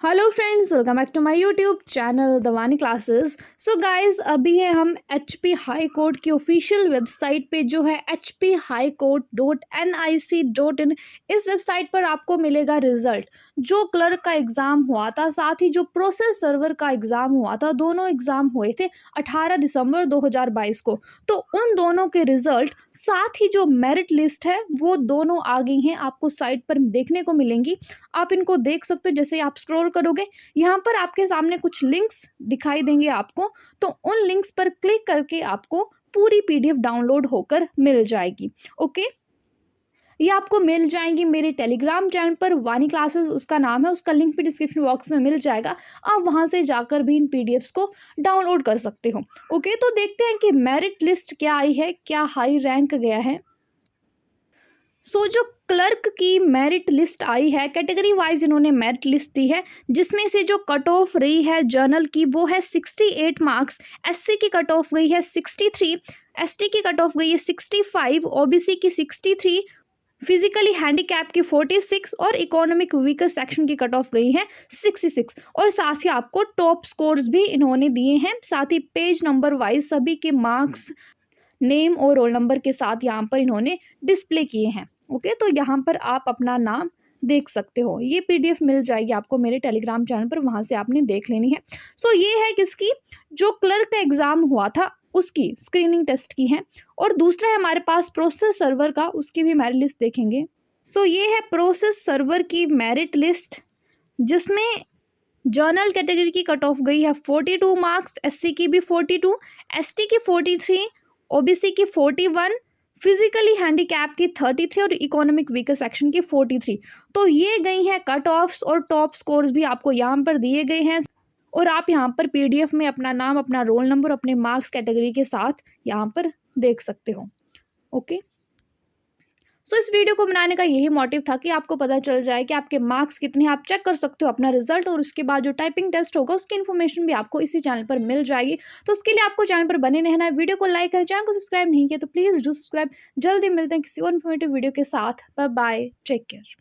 Hello friends, welcome back to my YouTube channel the Vani classes. So guys, अभी है हम HP high court की official website पे जो है hphighcourt.nic.in। इस वेबसाइट पर आपको मिलेगा रिजल्ट। जो क्लर्क का एग्ज़ाम हुआ था, साथ ही जो प्रोसेस सर्वर का एग्ज़ाम हुआ था, दोनों एग्ज़ाम हुए थे 18 दिसंबर 2022 को। तो उन दोनों के रिजल्ट साथ ही जो मेरिट लिस्ट है वो दोनों आ गई हैं, आपको साइट पर देखने को मिलेंगी। आप इनको देख सकते हो। जैसे आप स्क्रॉल करोगे, यहाँ पर आपके सामने कुछ लिंक्स दिखाई देंगे आपको, तो उन लिंक्स पर क्लिक करके आपको पूरी पीडीएफ डाउनलोड होकर मिल जाएगी। ओके, ये आपको मिल जाएंगी मेरे टेलीग्राम चैनल पर, वानी क्लासेस उसका नाम है, उसका लिंक भी डिस्क्रिप्शन बॉक्स में मिल जाएगा। आप वहाँ से जाकर भी इन पीडीएफ्स को डाउनलोड कर सकते हो। ओके, तो देखते हैं कि मेरिट लिस्ट क्या आई है, क्या हाई रैंक गया है। जो क्लर्क की मेरिट लिस्ट आई है, कैटेगरी वाइज इन्होंने मेरिट लिस्ट दी है, जिसमें से जो कट ऑफ रही है जर्नल की वो है 68 मार्क्स, एससी की कट ऑफ गई है 63, एसटी की कट ऑफ गई है 65, ओबीसी की 63, फिजिकली हैंडीकैप की 46 और इकोनॉमिक वीकर सेक्शन की कट ऑफ गई है 66। और साथ ही आपको टॉप स्कोर्स भी इन्होंने दिए हैं, साथ ही पेज नंबर वाइज सभी के मार्क्स, नेम और रोल नंबर के साथ यहाँ पर इन्होंने डिस्प्ले किए हैं। ओके, तो यहाँ पर आप अपना नाम देख सकते हो। ये पीडीएफ मिल जाएगी आपको मेरे टेलीग्राम चैनल पर, वहाँ से आपने देख लेनी है। ये है किसकी, जो क्लर्क का एग्ज़ाम हुआ था उसकी स्क्रीनिंग टेस्ट की है। और दूसरा है हमारे पास प्रोसेस सर्वर का, उसकी भी मेरिट लिस्ट देखेंगे। ये है प्रोसेस सर्वर की मेरिट लिस्ट, जिसमें जर्नल कैटेगरी की कट ऑफ गई है 42 मार्क्स, एससी की भी 42, एसटी की 43, ओबीसी की 41, फिजिकली हैंडीकैप की 33 और इकोनॉमिक वीकर सेक्शन की 43। तो ये गई हैं कट ऑफ्स, और टॉप स्कोर्स भी आपको यहाँ पर दिए गए हैं। और आप यहाँ पर पीडीएफ में अपना नाम, अपना रोल नंबर, अपने मार्क्स कैटेगरी के साथ यहाँ पर देख सकते हो। ओके, इस वीडियो को बनाने का यही मोटिव था कि आपको पता चल जाए कि आपके मार्क्स कितने हैं। आप चेक कर सकते हो अपना रिजल्ट, और उसके बाद जो टाइपिंग टेस्ट होगा उसकी इन्फॉर्मेशन भी आपको इसी चैनल पर मिल जाएगी। तो उसके लिए आपको चैनल पर बने रहना है। वीडियो को लाइक करें, चैनल को सब्सक्राइब नहीं किया तो प्लीज़ डू सब्सक्राइब। जल्दी मिलते हैं किसी और इन्फॉर्मेटिव वीडियो के साथ। Bye bye, take care.